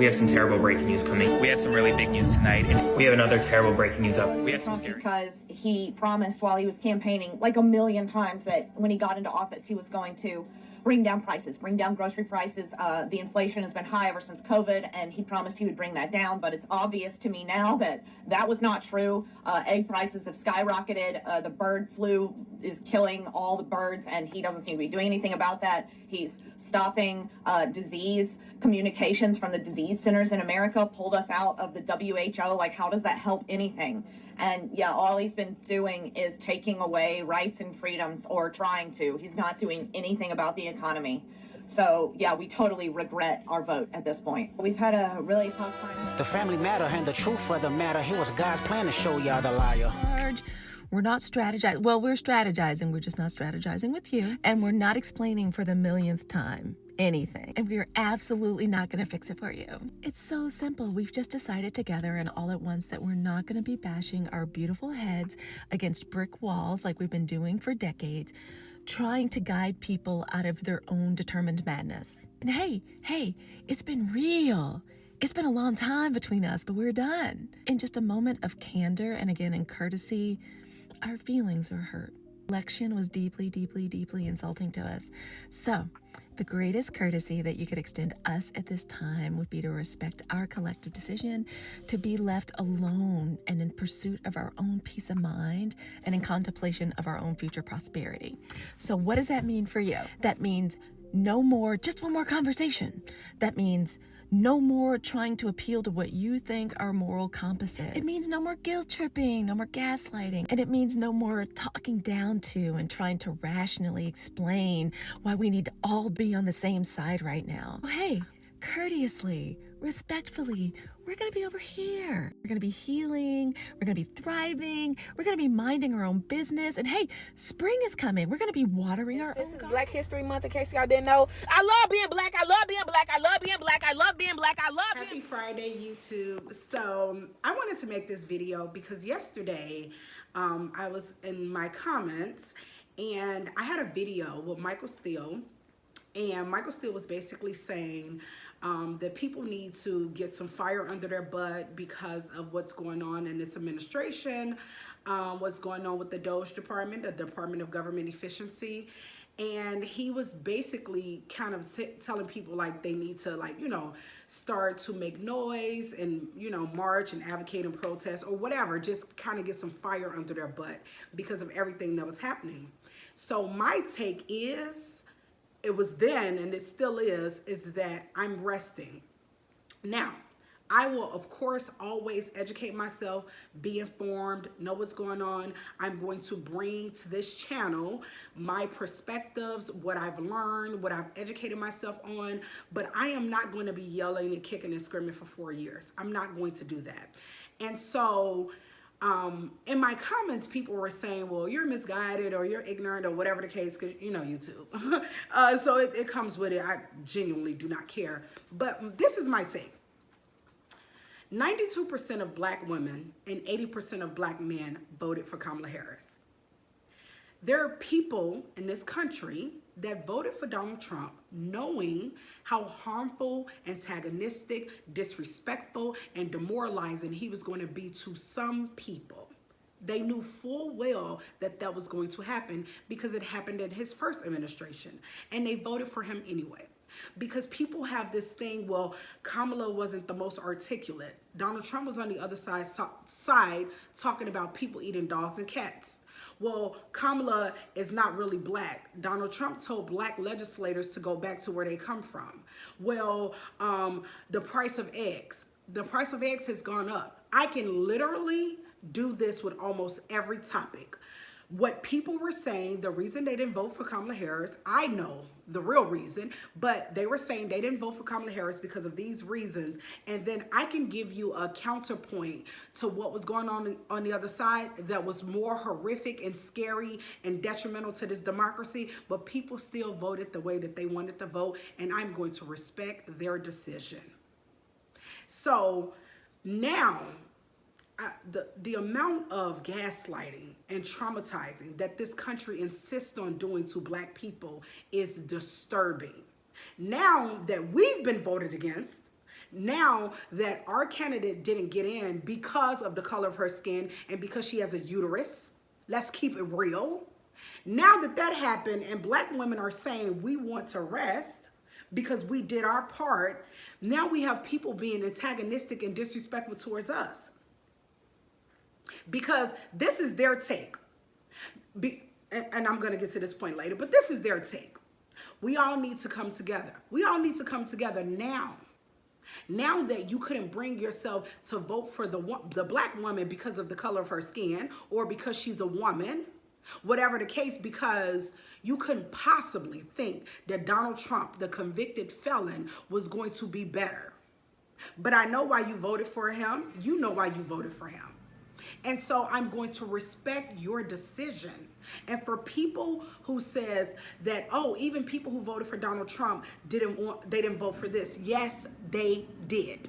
We have some terrible breaking news coming. We have some really big news tonight, and we have another terrible breaking news up. We have some scary. Because he promised while he was campaigning like a million times that when he got into office, he was going to bring down prices, bring down grocery prices. The inflation has been high ever since COVID, and he promised he would bring that down. But it's obvious to me now that that was not true. Egg prices have skyrocketed. The bird flu is killing all the birds, and he doesn't seem to be doing anything about that. He's stopping disease communications from the disease centers in America, pulled us out of the WHO. Like, how does that help anything? And yeah, all he's been doing is taking away rights and freedoms, or trying to. He's not doing anything about the economy. So yeah, we totally regret our vote at this point. We've had a really tough time. The family matter and the truth for the matter. Here was God's plan to show y'all the liar. We're not strategizing. Well, we're strategizing. We're just not strategizing with you. And we're not explaining for the millionth time anything. And we're absolutely not going to fix it for you. It's so simple. We've just decided together and all at once that we're not going to be bashing our beautiful heads against brick walls like we've been doing for decades, trying to guide people out of their own determined madness. And hey, it's been real. It's been a long time between us, but we're done. In just a moment of candor and again in courtesy, our feelings are hurt. Election was deeply, deeply, deeply insulting to us. So the greatest courtesy that you could extend us at this time would be to respect our collective decision to be left alone and in pursuit of our own peace of mind and in contemplation of our own future prosperity. So what does that mean for you? That means no more, just one more conversation. That means no more trying to appeal to what you think our moral compass is. It means no more guilt tripping, no more gaslighting. And it means no more talking down to and trying to rationally explain why we need to all be on the same side right now. Hey, courteously, respectfully, we're gonna be over here. We're gonna be healing, we're gonna be thriving, we're gonna be minding our own business, and hey, spring is coming. We're gonna be watering our own. This is Black History Month, in case y'all didn't know. I love being black, I love being black, I love being black, I love being black, I love being... Happy Friday, YouTube. So I wanted to make this video because yesterday I was in my comments and I had a video with Michael Steele, and Michael Steele was basically saying that people need to get some fire under their butt because of what's going on in this administration, what's going on with the DOGE department, the Department of Government Efficiency. And he was basically kind of telling people like they need to, like, you know, start to make noise and, you know, march and advocate and protest or whatever, just kind of get some fire under their butt because of everything that was happening. So my take is, it was then and it still is that I'm resting. Now, I will, of course, always educate myself, be informed, know what's going on. I'm going to bring to this channel my perspectives, what I've learned, what I've educated myself on, but I am not going to be yelling and kicking and screaming for 4 years. I'm not going to do that. And so in my comments, people were saying, well, you're misguided or you're ignorant or whatever the case, because you know YouTube. So it comes with it. I genuinely do not care. But this is my take. 92% of black women and 80% of black men voted for Kamala Harris. There are people in this country that voted for Donald Trump knowing how harmful, antagonistic, disrespectful, and demoralizing he was going to be to some people. They knew full well that that was going to happen because it happened in his first administration, and they voted for him anyway. Because people have this thing, well, Kamala wasn't the most articulate. Donald Trump was on the other side talking about people eating dogs and cats. Well, Kamala is not really black. Donald Trump told black legislators to go back to where they come from. Well, the price of eggs. The price of eggs has gone up. I can literally do this with almost every topic. What people were saying, the reason they didn't vote for Kamala Harris, I know the real reason, but they were saying they didn't vote for Kamala Harris because of these reasons. And then I can give you a counterpoint to what was going on the other side that was more horrific and scary and detrimental to this democracy, but people still voted the way that they wanted to vote, and I'm going to respect their decision. So now, the amount of gaslighting and traumatizing that this country insists on doing to black people is disturbing. Now that we've been voted against, Now that our candidate didn't get in because of the color of her skin and because she has a uterus, let's keep it real. Now that that happened and black women are saying we want to rest because we did our part, now we have people being antagonistic and disrespectful towards us. Because this is their take. And I'm going to get to this point later, but this is their take. We all need to come together. We all need to come together now. Now that you couldn't bring yourself to vote for the black woman because of the color of her skin or because she's a woman, whatever the case, because you couldn't possibly think that Donald Trump, the convicted felon, was going to be better. But I know why you voted for him. You know why you voted for him. And so I'm going to respect your decision. And for people who says that, oh, even people who voted for Donald Trump they didn't vote for this. Yes, they did.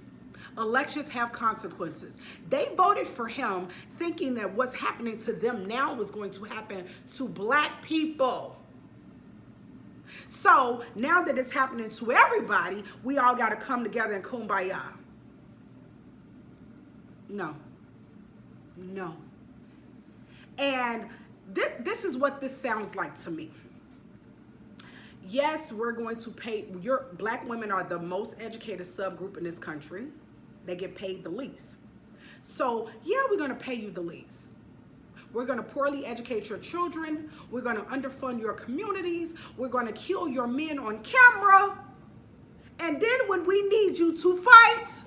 Elections have consequences. They voted for him thinking that what's happening to them now was going to happen to black people. So now that it's happening to everybody, we all got to come together and kumbaya. No. And this is what this sounds like to me. Yes, we're going to pay. Black women are the most educated subgroup in this country. They get paid the least. So yeah, we're going to pay you the least. We're going to poorly educate your children. We're going to underfund your communities. We're going to kill your men on camera. And then when we need you to fight,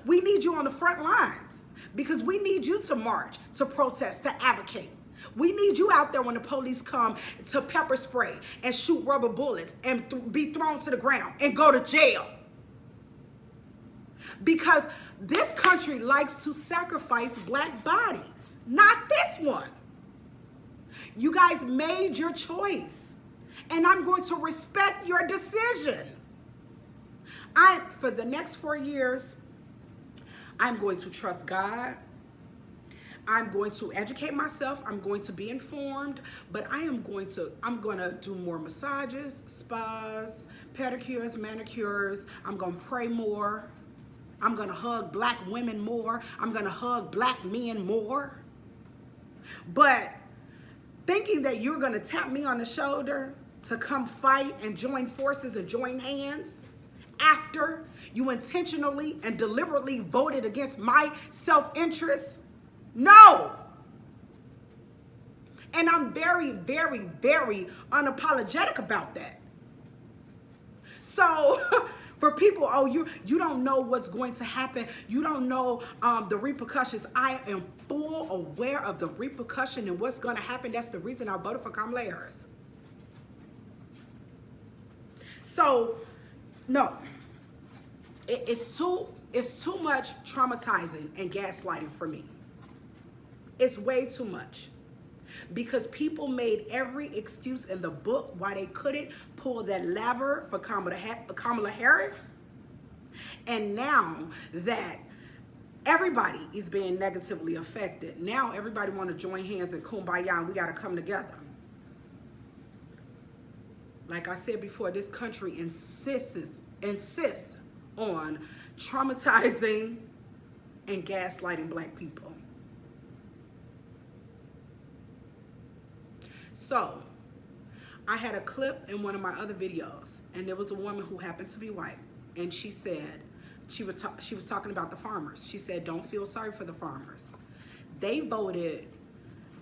we need you on the front lines. Because we need you to march, to protest, to advocate. We need you out there when the police come to pepper spray and shoot rubber bullets and be thrown to the ground and go to jail. Because this country likes to sacrifice black bodies, not this one. You guys made your choice, and I'm going to respect your decision. For the next 4 years, I'm going to trust God. I'm going to educate myself. I'm going to be informed, but I'm going to do more massages, spas, pedicures, manicures. I'm going to pray more. I'm going to hug black women more. I'm going to hug black men more. But thinking that you're going to tap me on the shoulder to come fight and join forces and join hands after you intentionally and deliberately voted against my self-interest? No. And I'm very, very, very unapologetic about that. So for people, oh, you don't know what's going to happen. You don't know the repercussions. I am full aware of the repercussion and what's going to happen. That's the reason I voted for Kamala Harris. So, no. It's too much traumatizing and gaslighting for me. It's way too much. Because people made every excuse in the book why they couldn't pull that lever for Kamala Harris. And now that everybody is being negatively affected, now everybody want to join hands and kumbaya, and we got to come together. Like I said before, this country insists on traumatizing and gaslighting black people. So, I had a clip in one of my other videos, and there was a woman who happened to be white, and she said, she was talking about the farmers. She said, don't feel sorry for the farmers. They voted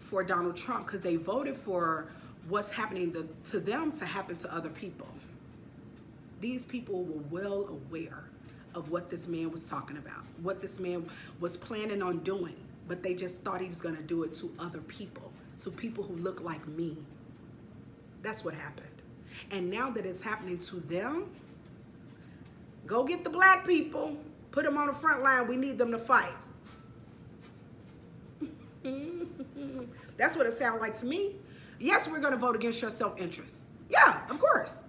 for Donald Trump because they voted for what's happening to them to happen to other people. These people were well aware of what this man was talking about, what this man was planning on doing, but they just thought he was going to do it to other people, to people who look like me. That's what happened. And now that it's happening to them, go get the black people, put them on the front line. We need them to fight. That's what it sounded like to me. Yes, we're going to vote against your self-interest. Yeah, of course.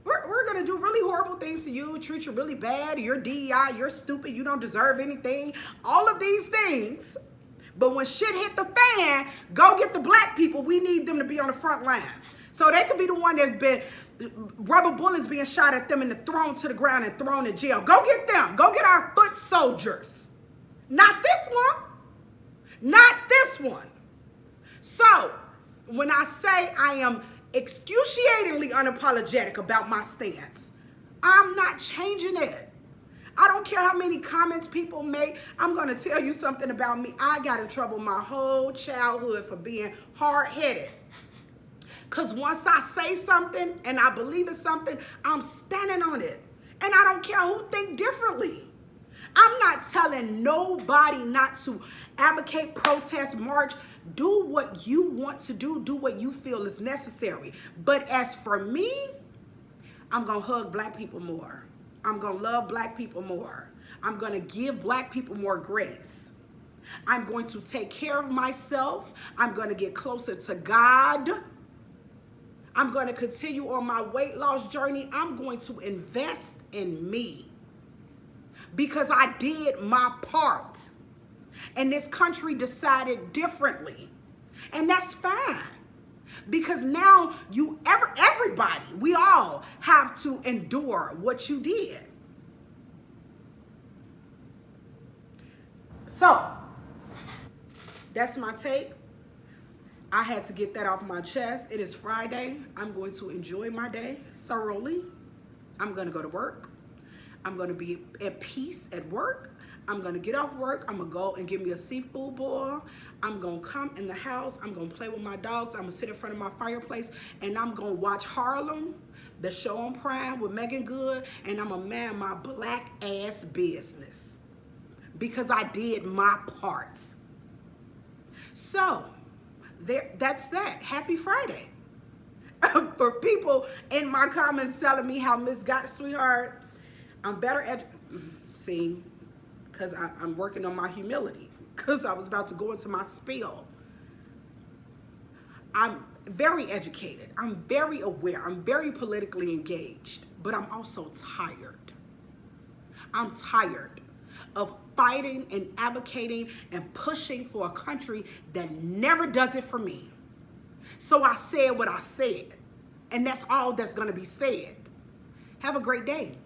We're going to do really horrible things to you, treat you really bad, you're DEI, you're stupid, you don't deserve anything, all of these things. But when shit hit the fan, go get the black people. We need them to be on the front lines. So they could be the one that's been rubber bullets being shot at them and thrown to the ground and thrown in jail. Go get them. Go get our foot soldiers. Not this one. Not this one. So, when I say I am excruciatingly unapologetic about my stance, I'm not changing it. I don't care how many comments people make. I'm going to tell you something about me. I got in trouble my whole childhood for being hard-headed. Because once I say something and I believe in something, I'm standing on it. And I don't care who think differently. I'm not telling nobody not to advocate, protest, march. Do what you want to do. Do what you feel is necessary. But as for me, I'm going to hug black people more. I'm going to love black people more. I'm going to give black people more grace. I'm going to take care of myself. I'm going to get closer to God. I'm going to continue on my weight loss journey. I'm going to invest in me because I did my part. And this country decided differently. And that's fine. Because now everybody, we all have to endure what you did. So, that's my take. I had to get that off my chest. It is Friday. I'm going to enjoy my day thoroughly. I'm going to go to work. I'm going to be at peace at work. I'm going to get off work. I'm going to go and get me a seafood boil. I'm going to come in the house. I'm going to play with my dogs. I'm going to sit in front of my fireplace, and I'm going to watch Harlem, the show on Prime with Megan Good, and I'm going to mind my black ass business because I did my part. So, that's that. Happy Friday. For people in my comments telling me how Miss got it, sweetheart, I'm better at, see, because I'm working on my humility, because I was about to go into my spiel. I'm very educated. I'm very aware. I'm very politically engaged, but I'm also tired. I'm tired of fighting and advocating and pushing for a country that never does it for me. So I said what I said, and that's all that's going to be said. Have a great day.